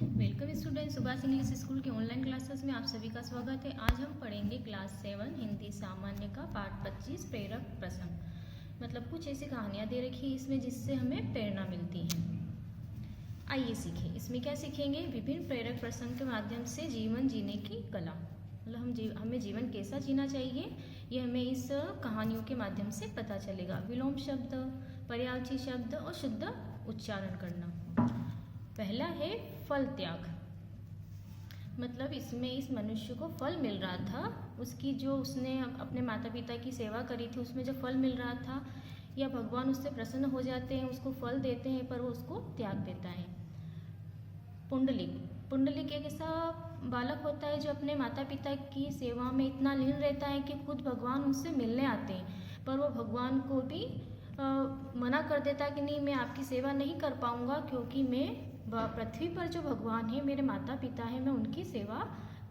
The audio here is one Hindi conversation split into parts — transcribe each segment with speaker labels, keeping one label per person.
Speaker 1: Welcome student, Subhash English school के ऑनलाइन क्लासेस में आप सभी का स्वागत है। आज हम पढ़ेंगे क्लास 7 हिंदी सामान्य का पाठ 25 प्रेरक प्रसंग। मतलब कुछ ऐसी कहानियाँ दे रखी है इसमें जिससे हमें प्रेरणा मिलती है। आइए सीखें। इसमें क्या सीखेंगे? विभिन्न प्रेरक प्रसंग के माध्यम से जीवन जीने की कला। मतलब हमें जीवन कैसा जीना चाहिए ये हमें इस कहानियों के माध्यम से पता चलेगा। विलोम शब्द, पर्यायवाची शब्द और शुद्ध उच्चारण करना। पहला है फल त्याग। मतलब इसमें इस मनुष्य को फल मिल रहा था, उसकी जो उसने अपने माता पिता की सेवा करी थी उसमें जो फल मिल रहा था, या भगवान उससे प्रसन्न हो जाते हैं, उसको फल देते हैं, पर वो उसको त्याग देता है। पुंडलिक। पुंडलिक एक ऐसा बालक होता है जो अपने माता पिता की सेवा में इतना लीन रहता है कि खुद भगवान उनसे मिलने आते हैं, पर वो भगवान को भी मना कर देता है कि नहीं, मैं आपकी सेवा नहीं कर पाऊँगा, क्योंकि मैं पृथ्वी पर जो भगवान है, मेरे माता पिता है, मैं उनकी सेवा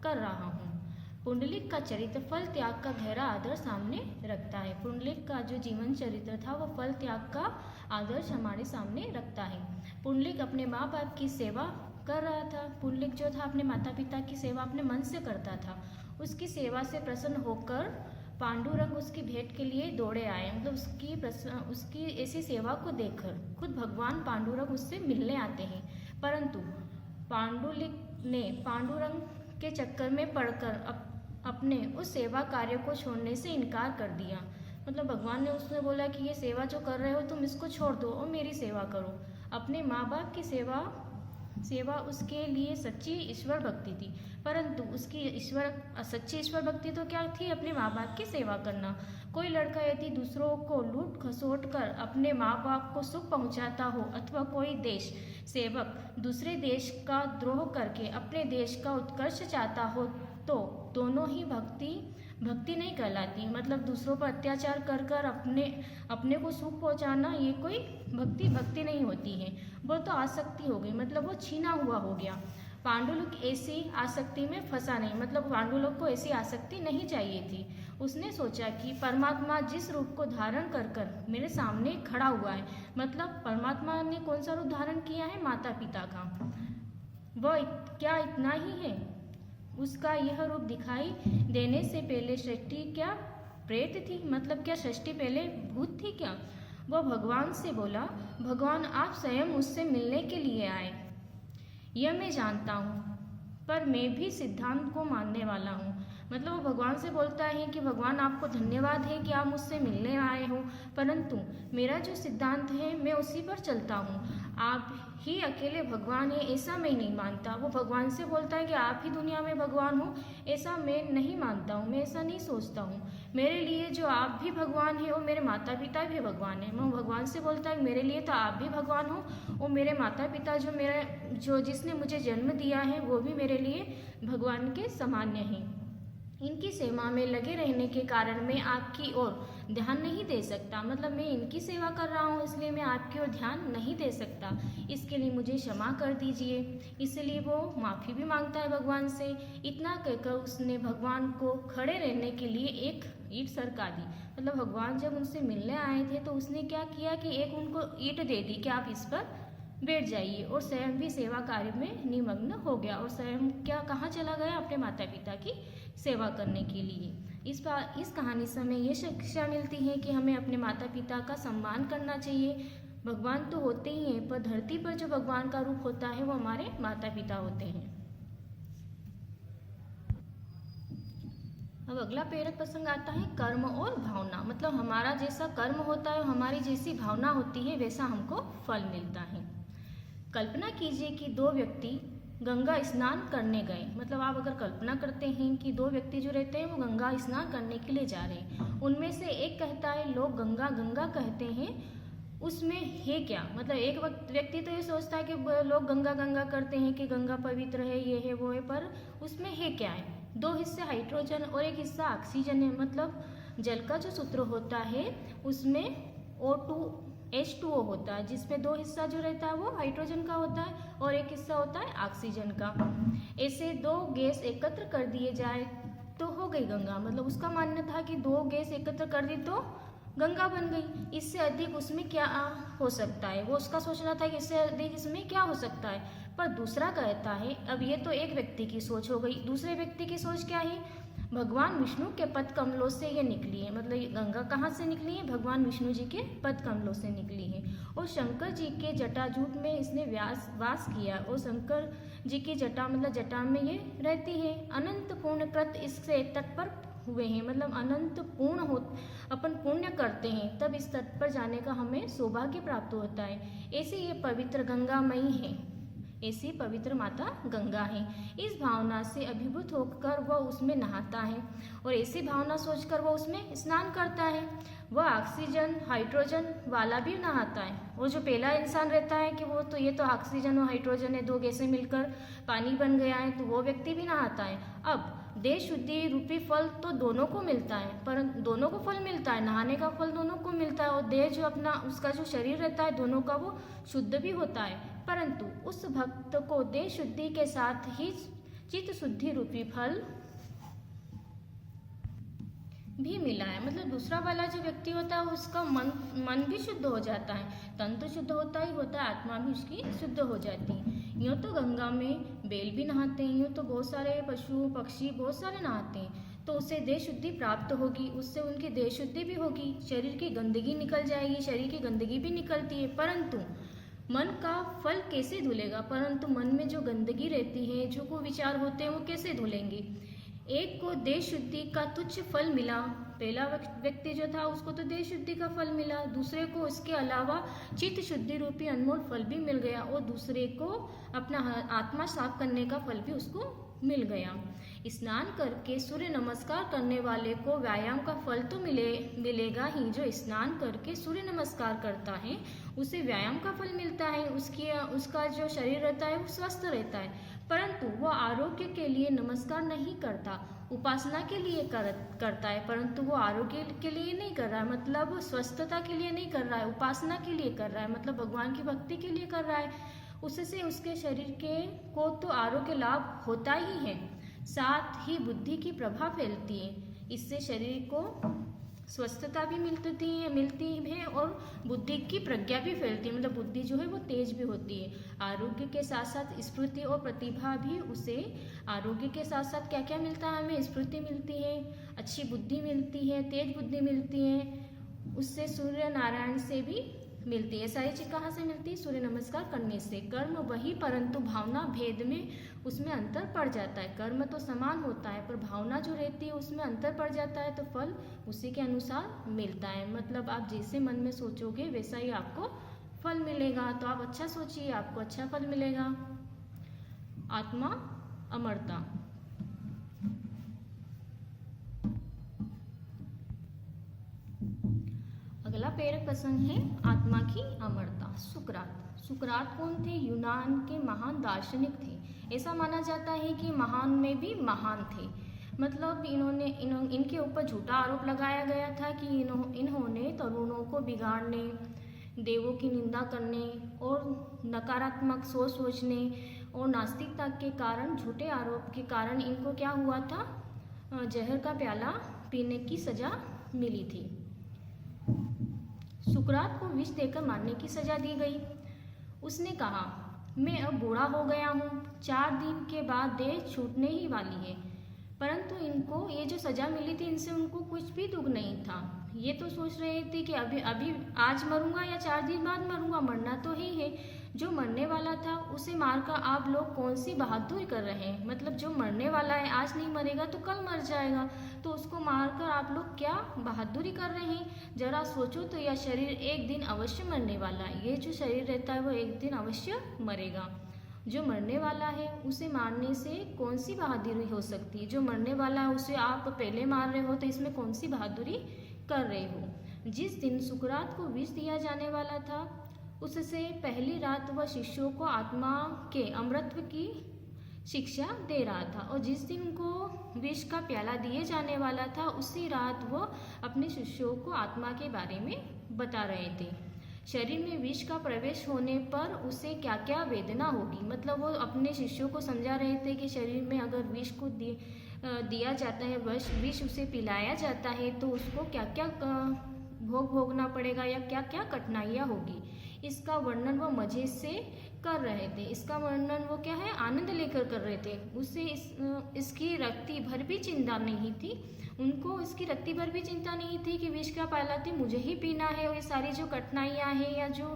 Speaker 1: कर रहा हूँ। पुंडलिक का चरित्र फल त्याग का गहरा आदर्श सामने रखता है। पुंडलिक का जो जीवन चरित्र था वो फल त्याग का आदर्श हमारे सामने रखता है। पुंडलिक अपने माँ बाप की सेवा कर रहा था। पुंडलिक जो था अपने माता पिता की सेवा अपने मन से करता था। उसकी सेवा से प्रसन्न होकर पांडुरंग उसकी भेंट के लिए दौड़े आए। मतलब उसकी ऐसी सेवा को देखकर खुद भगवान पांडुरंग उससे मिलने आते हैं, परंतु पांडुलिक ने पांडुरंग के चक्कर में पड़कर अपने उस सेवा कार्य को छोड़ने से इनकार कर दिया। मतलब भगवान ने उसने बोला कि ये सेवा जो कर रहे हो तुम इसको छोड़ दो और मेरी सेवा करो। अपने माँ बाप की सेवा उसके लिए सच्ची ईश्वर भक्ति थी, परंतु उसकी सच्ची ईश्वर भक्ति तो क्या थी? अपने माँ बाप की सेवा करना। कोई लड़का यदि दूसरों को लूट खसोट कर अपने माँ बाप को सुख पहुँचाता हो, अथवा कोई देश सेवक दूसरे देश का द्रोह करके अपने देश का उत्कर्ष चाहता हो, तो दोनों ही भक्ति नहीं कहलाती। मतलब दूसरों पर अत्याचार कर कर अपने को सुख पहुंचाना ये कोई भक्ति नहीं होती है, वो तो आसक्ति हो गई। मतलब वो छीना हुआ हो गया। पांडुलिक ऐसी आसक्ति में फंसा नहीं। मतलब पांडुलिक को ऐसी आसक्ति नहीं चाहिए थी। उसने सोचा कि परमात्मा जिस रूप को धारण कर कर मेरे सामने खड़ा हुआ है, मतलब परमात्मा ने कौन सा रूप धारण किया है? माता पिता का। वह क्या इतना ही है? उसका यह रूप दिखाई देने से पहले सृष्टि क्या प्रेत थी? मतलब क्या सृष्टि पहले भूत थी क्या? वह भगवान से बोला, भगवान आप स्वयं मुझसे मिलने के लिए आए, यह मैं जानता हूँ, पर मैं भी सिद्धांत को मानने वाला हूँ। मतलब वो भगवान से बोलता है कि भगवान आपको धन्यवाद है कि आप मुझसे मिलने आए हो, परंतु मेरा जो सिद्धांत है मैं उसी पर चलता हूँ। आप ही अकेले भगवान है ऐसा मैं नहीं मानता। वो भगवान से बोलता है कि आप ही दुनिया में भगवान हो, ऐसा मैं नहीं मानता हूँ, मैं ऐसा नहीं सोचता हूँ। मेरे लिए जो आप भी भगवान है, वो मेरे माता पिता भी भगवान है। मैं भगवान से बोलता है मेरे लिए तो आप भी भगवान हो, और मेरे माता पिता जो जिसने मुझे जन्म दिया है वो भी मेरे लिए भगवान के सामान्य हैं। इनकी सेवा में लगे रहने के कारण मैं आपकी ओर ध्यान नहीं दे सकता। मतलब मैं इनकी सेवा कर रहा हूँ, इसलिए मैं आपकी ओर ध्यान नहीं दे सकता। इसके लिए मुझे क्षमा कर दीजिए। इसलिए वो माफ़ी भी मांगता है भगवान से। इतना कहकर उसने भगवान को खड़े रहने के लिए एक ईंट सरका दी। मतलब भगवान जब उनसे मिलने आए थे तो उसने क्या किया कि एक उनको ईंट दे दी कि आप इस पर बैठ जाइए, और स्वयं भी सेवा कार्य में निमग्न हो गया। और स्वयं कहाँ चला गया? अपने माता पिता की सेवा करने के लिए। इस कहानी से हमें ये शिक्षा मिलती है कि हमें अपने माता पिता का सम्मान करना चाहिए। भगवान तो होते ही हैं, पर धरती पर जो भगवान का रूप होता है वो हमारे माता पिता होते हैं। अब अगला प्रेरक प्रसंग आता है कर्म और भावना। मतलब हमारा जैसा कर्म होता है, हमारी जैसी भावना होती है, वैसा हमको फल मिलता है। कल्पना कीजिए कि दो व्यक्ति गंगा स्नान करने गए। मतलब आप अगर कल्पना करते हैं कि दो व्यक्ति जो रहते हैं वो गंगा स्नान करने के लिए जा रहे हैं। उनमें से एक कहता है लोग गंगा गंगा कहते हैं, उसमें है क्या? मतलब एक व्यक्ति तो ये सोचता है कि लोग गंगा गंगा करते हैं कि गंगा पवित्र है, ये है वो है, पर उसमें है क्या है? दो हिस्से हाइड्रोजन और एक हिस्सा ऑक्सीजन है। मतलब जल का जो सूत्र होता है उसमें H2O होता है, जिसमें दो हिस्सा जो रहता है वो हाइड्रोजन का होता है और एक हिस्सा होता है ऑक्सीजन का। ऐसे दो गैस एकत्र कर दिए जाए तो हो गई गंगा। मतलब उसका मानना था कि दो गैस एकत्र कर दी तो गंगा बन गई। इससे अधिक उसमें क्या हो सकता है? वो उसका सोचना था कि इससे अधिक इसमें क्या हो सकता है, पर दूसरा कहता है, अब ये तो एक व्यक्ति की सोच हो गई, दूसरे व्यक्ति की सोच क्या है, भगवान विष्णु के पद कमलों से ये निकली है। मतलब ये गंगा कहाँ से निकली है, भगवान विष्णु जी के पद कमलों से निकली है। और शंकर जी के जटाजूट में इसने वास किया और शंकर जी की जटा मतलब जटा में ये रहती है। अनंत पूर्ण कृत इससे तट पर हुए हैं, मतलब अनंत पूर्ण हो अपन पुण्य करते हैं तब इस तट पर जाने का हमें सौभाग्य प्राप्त होता है। ऐसे ये पवित्र गंगामयी है, ऐसी पवित्र माता गंगा है। इस भावना से अभिभूत होकर वह उसमें नहाता है और ऐसी भावना सोचकर वह उसमें स्नान करता है। वह ऑक्सीजन हाइड्रोजन वाला भी नहाता है। वो जो पहला इंसान रहता है कि वो तो ये तो ऑक्सीजन और हाइड्रोजन है, दो गैसें मिलकर पानी बन गया है, तो वो व्यक्ति भी नहाता है। अब देह शुद्धि रूपी फल तो दोनों को मिलता है, पर दोनों को फल मिलता है, नहाने का फल दोनों को मिलता है और देह जो अपना उसका जो शरीर रहता है दोनों का वो शुद्ध भी होता है। परंतु उस भक्त को देह शुद्धि के साथ ही चित्त शुद्धि रूपी फल भी मिला है। मतलब दूसरा वाला जो व्यक्ति होता है उसका मन भी शुद्ध हो जाता है, तन तो शुद्ध होता ही होता है, आत्मा भी उसकी शुद्ध हो जाती है। यूँ तो गंगा में बैल भी नहाते हैं, यूँ तो बहुत सारे पशु पक्षी बहुत सारे नहाते हैं, तो उससे देह शुद्धि प्राप्त होगी, उससे उनकी देह शुद्धि भी होगी, शरीर की गंदगी निकल जाएगी, शरीर की गंदगी भी निकलती है। परंतु मन का फल कैसे धुलेगा, परंतु मन में जो गंदगी रहती है, जो को विचार होते हैं, वो कैसे धुलेंगे। एक को देह शुद्धि का तुच्छ फल मिला, पहला व्यक्ति जो था उसको तो देह शुद्धि का फल मिला, दूसरे को इसके अलावा चित्त शुद्धि रूपी अनमोल फल भी मिल गया और दूसरे को अपना आत्मा साफ करने का फल भी उसको मिल गया। स्नान करके सूर्य नमस्कार करने वाले को व्यायाम का फल तो मिलेगा ही। जो स्नान करके सूर्य नमस्कार करता है उसे व्यायाम का फल मिलता है, उसका जो शरीर रहता है वो स्वस्थ रहता है। परंतु वह आरोग्य के लिए नमस्कार नहीं करता, उपासना के लिए करता है, परंतु वो आरोग्य के लिए नहीं कर रहा है, मतलब स्वस्थता के लिए नहीं कर रहा है, उपासना के लिए कर रहा है, मतलब भगवान की भक्ति के लिए कर रहा है। उससे उसके शरीर को तो आरोग्य लाभ होता ही है, साथ ही बुद्धि की प्रभा फैलती है। इससे शरीर को स्वस्थता भी मिलती है और बुद्धि की प्रज्ञा भी फैलती है, मतलब बुद्धि जो है वो तेज भी होती है। आरोग्य के साथ साथ स्फूर्ति और प्रतिभा भी उसे, आरोग्य के साथ साथ क्या क्या मिलता है हमें, स्फूर्ति मिलती है, अच्छी बुद्धि मिलती है, तेज बुद्धि मिलती है, उससे सूर्य नारायण से भी मिलती है। सारी चीज कहाँ से मिलती है, सूर्य नमस्कार करने से। कर्म वही, परंतु भावना भेद में उसमें अंतर पड़ जाता है। कर्म तो समान होता है पर भावना जो रहती है उसमें अंतर पड़ जाता है, तो फल उसी के अनुसार मिलता है। मतलब आप जैसे मन में सोचोगे वैसा ही आपको फल मिलेगा, तो आप अच्छा सोचिए, आपको अच्छा फल मिलेगा। आत्मा अमरता। अगला प्रेरक प्रसंग है आत्मा की अमरता। सुकरात कौन थे, यूनान के महान दार्शनिक थे। ऐसा माना जाता है कि महान में भी महान थे। मतलब इनके ऊपर झूठा आरोप लगाया गया था कि इन्होंने तरुणों को बिगाड़ने, देवों की निंदा करने और नकारात्मक सोचने और नास्तिकता के कारण, झूठे आरोप के कारण इनको क्या हुआ था, जहर का प्याला पीने की सजा मिली थी। सुकरात को विष देकर मारने की सजा दी गई। उसने कहा, मैं अब बूढ़ा हो गया हूँ, 4 दिन के बाद देह छूटने ही वाली है। परंतु इनको ये जो सजा मिली थी इनसे उनको कुछ भी दुख नहीं था। ये तो सोच रहे थे कि अभी आज मरूंगा या 4 दिन बाद मरूंगा, मरना तो ही है। जो मरने वाला था उसे मारकर आप लोग कौन सी बहादुरी कर रहे हैं। मतलब जो मरने वाला है आज नहीं मरेगा तो कल मर जाएगा, तो उसको मारकर आप लोग क्या बहादुरी कर रहे हैं। जरा सोचो तो, यह शरीर एक दिन अवश्य मरने वाला है। ये जो शरीर रहता है वो एक दिन अवश्य मरेगा। जो मरने वाला है उसे मारने से कौन सी बहादुरी हो सकती है। जो मरने वाला है उसे आप पहले मार रहे हो तो इसमें कौन सी बहादुरी कर रहे हो। जिस दिन सुकरात को विष दिया जाने वाला था उससे पहली रात वह शिष्यों को आत्मा के अमृतत्व की शिक्षा दे रहा था, और जिस दिन को विष का प्याला दिए जाने वाला था उसी रात वह अपने शिष्यों को आत्मा के बारे में बता रहे थे। शरीर में विष का प्रवेश होने पर उसे क्या क्या वेदना होगी। मतलब वो अपने शिष्यों को समझा रहे थे कि शरीर में अगर विष को दिया जाता है, विष उसे पिलाया जाता है तो उसको क्या क्या भोगना पड़ेगा या क्या क्या कठिनाइयाँ होगी। इसका वर्णन वह मजे से कर रहे थे। इसका वर्णन वो क्या है, आनंद लेकर कर रहे थे। उससे इसकी रत्ती भर भी चिंता नहीं थी। उनको इसकी रत्ती भर भी चिंता नहीं थी कि विष का प्याला थी मुझे ही पीना है और ये सारी जो कठिनाइयाँ हैं या जो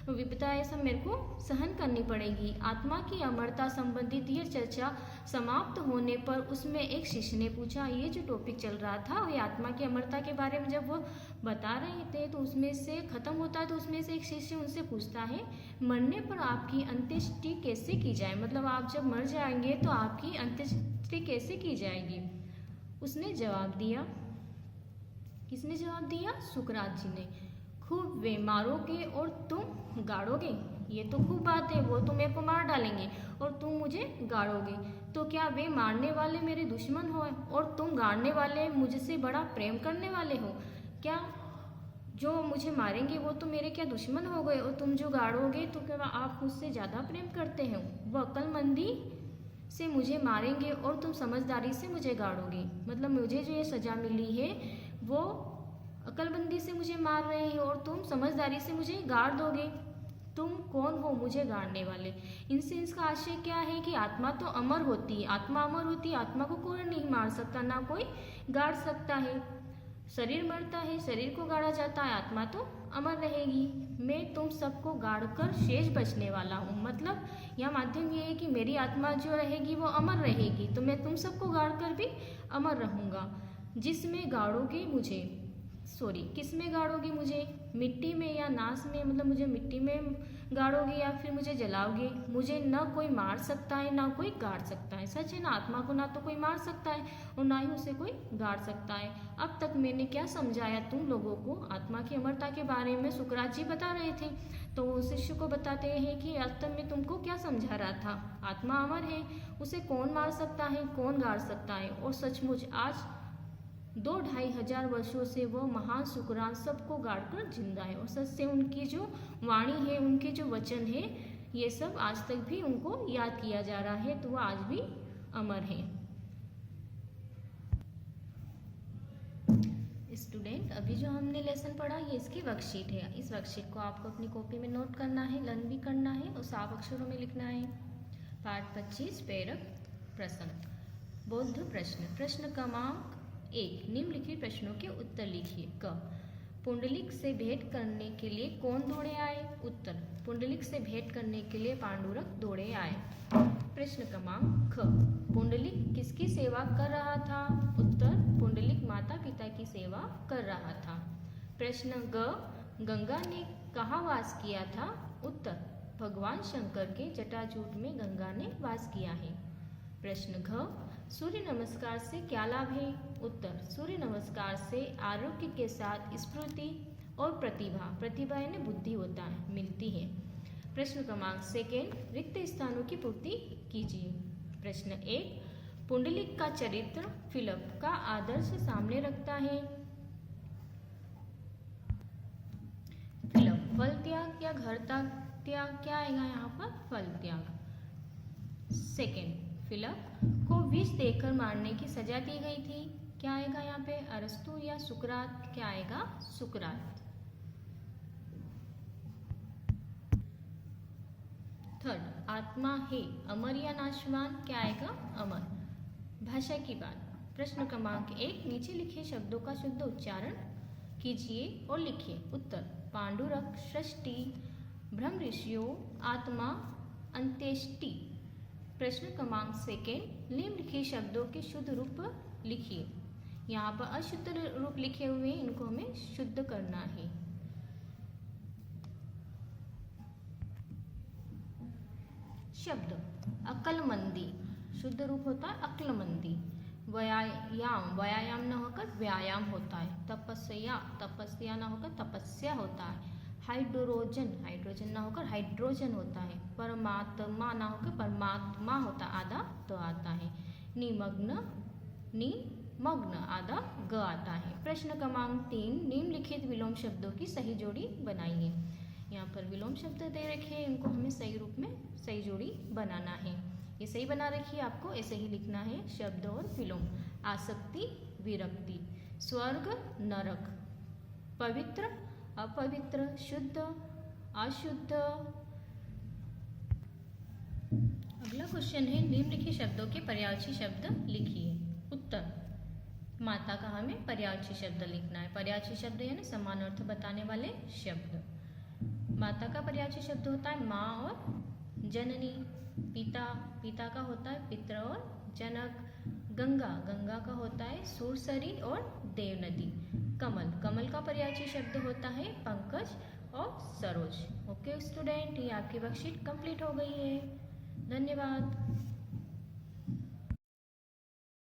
Speaker 1: विपदा है सब मेरे को सहन करनी पड़ेगी। आत्मा की अमरता संबंधित ये चर्चा समाप्त होने पर उसमें एक शिष्य ने पूछा, ये जो टॉपिक चल रहा था ये आत्मा की अमरता के बारे में जब वो बता रहे थे तो उसमें से खत्म होता है तो उसमें से एक शिष्य उनसे पूछता है, मरने पर आपकी अंत्येष्टि कैसे की जाए, मतलब आप जब मर जाएंगे तो आपकी अंत्येष्टि कैसे की जाएगी। उसने जवाब दिया, किसने जवाब दिया, सुकरात जी ने, खूब वे मारोगे और तुम गाड़ोगे। ये तो खूब बात है, वो तो मेरे को मार डालेंगे और तुम मुझे गाड़ोगे। तो क्या वे मारने वाले मेरे दुश्मन हो और तुम गाड़ने वाले मुझसे बड़ा प्रेम करने वाले हो। क्या जो मुझे मारेंगे वो तो मेरे क्या दुश्मन हो गए और तुम जो गाड़ोगे तो क्या आप मुझसे ज़्यादा प्रेम करते हो। वो अक्लमंदी से मुझे मारेंगे और तुम समझदारी से मुझे गाड़ोगे। मतलब मुझे जो ये सज़ा मिली है वो अक्लमंदी से मुझे मार रहे हैं और तुम समझदारी से मुझे गाड़ दोगे। तुम कौन हो मुझे गाड़ने वाले। इनसे इसका आशय क्या है कि आत्मा तो अमर होती है, आत्मा अमर होती है, आत्मा को कोई नहीं मार सकता, ना कोई गाड़ सकता है। शरीर मरता है, शरीर को गाड़ा जाता है, आत्मा तो अमर रहेगी। मैं तुम सबको गाड़ कर शेष बचने वाला हूँ। मतलब यह माध्यम ये है कि मेरी आत्मा जो रहेगी वो अमर रहेगी, तो मैं तुम सबको गाड़ कर भी अमर रहूँगा। जिसमें गाड़ोगे मुझे, किस में गाड़ोगे मुझे, मिट्टी में या नाश में, मतलब मुझे मिट्टी में गाड़ोगे या फिर मुझे जलाओगे। मुझे न कोई मार सकता है ना कोई गाड़ सकता है। सच है ना, आत्मा को ना तो कोई मार सकता है और ना ही उसे कोई गाड़ सकता है। अब तक मैंने क्या समझाया तुम लोगों को, आत्मा की अमरता के बारे में सुकरात जी बता रहे थे। तो वो शिष्य को बताते हैं कि अब तक मैं तुमको क्या समझा रहा था, आत्मा अमर है, उसे कौन मार सकता है, कौन गाड़ सकता है। और सचमुच आज 2-2.5 हजार वर्षों से वो महान सुकरात सबको गाड़कर जिंदा है और सच से उनकी जो वाणी है, उनके जो वचन है, ये सब आज तक भी उनको याद किया जा रहा है, तो वो आज भी अमर है। स्टूडेंट, अभी जो हमने लेसन पढ़ा ये इसकी वर्कशीट है। इस वर्कशीट को आपको अपनी कॉपी में नोट करना है, लर्न भी करना है और साफ अक्षरों में लिखना है। पाठ 25 प्रेरक प्रश्न। बौद्ध प्रश्न। प्रश्न क्रमांक 1, निम्नलिखित प्रश्नों के उत्तर लिखिए। क, पुंडलिक से भेंट करने के लिए कौन दौड़े आए। उत्तर, पुंडलिक से भेंट करने के लिए पांडुरंग दौड़े आए। प्रश्न क्रमांक ख, पुंडलिक किसकी सेवा कर रहा था। उत्तर, पुंडलिक माता पिता की सेवा कर रहा था। प्रश्न ग, गंगा ने कहाँ वास किया था। उत्तर, भगवान शंकर के जटाजूट में गंगा ने वास किया है। प्रश्न घ, सूर्य नमस्कार से क्या लाभ है। उत्तर, सूर्य नमस्कार से आरोग्य के साथ स्फूर्ति और प्रतिभा यानी बुद्धि होता है, मिलती है। प्रश्न क्रमांक 2, रिक्त स्थानों की पूर्ति कीजिए। प्रश्न 1, पुंडलिक का चरित्र फिलिप का आदर्श सामने रखता है। फिलिप फल त्याग या घर त्याग, क्या आएगा यहाँ पर, फल त्याग। 2, फिलिप को विष देकर मारने की सजा दी गई थी, क्या आएगा यहाँ पे, अरस्तु या सुकरात, क्या आएगा, सुकरात। 3, आत्मा है अमर या नाशवान, क्या आएगा, अमर। भाषा की बात। प्रश्न क्रमांक 1, नीचे लिखे शब्दों का शुद्ध उच्चारण कीजिए और लिखिए। उत्तर, पांडुरंग सृष्टि, ब्रह्म ऋषियों, आत्मा, अंत्येष्टि। प्रश्न क्रमांक 2, निम्नलिखित शब्दों के शुद्ध रूप लिखिए। यहाँ पर अशुद्ध रूप लिखे हुए हैं, इनको हमें शुद्ध करना है। शब्द अक्लमंदी, शुद्ध रूप होता है अक्लमंदी। व्यायाम न होकर व्यायाम होता है। तपस्या न होकर तपस्या होता है। हाइड्रोजन न होकर हाइड्रोजन होता है। परमात्मा न होकर परमात्मा होता है, आधा तो आता है। निमग्न आधा ग आता है। प्रश्न क्रमांक 3, निम्नलिखित विलोम शब्दों की सही जोड़ी बनाइए। यहाँ पर विलोम शब्द दे रखे हैं, इनको हमें सही रूप में सही जोड़ी बनाना है। ये सही बना रखी है, आपको ऐसे ही लिखना है शब्द और विलोम। आसक्ति, विरक्ति। स्वर्ग, नरक। पवित्र, अपवित्र। शुद्ध, अशुद्ध। अगला क्वेश्चन है निम्नलिखित शब्दों के पर्यायवाची शब्द लिखिए। उत्तर, माता का हमें पर्यायवाची शब्द लिखना है। पर्यायवाची शब्द यानी समान अर्थ बताने वाले शब्द। माता का पर्यायवाची शब्द होता है माँ और जननी। पिता, पिता का होता है पित्र और जनक। गंगा, गंगा का होता है सुरसरी और देवनदी। कमल, कमल का पर्यायवाची शब्द होता है पंकज और सरोज। ओके स्टूडेंट, ये आपकी वर्कशीट कंप्लीट हो गई है। धन्यवाद।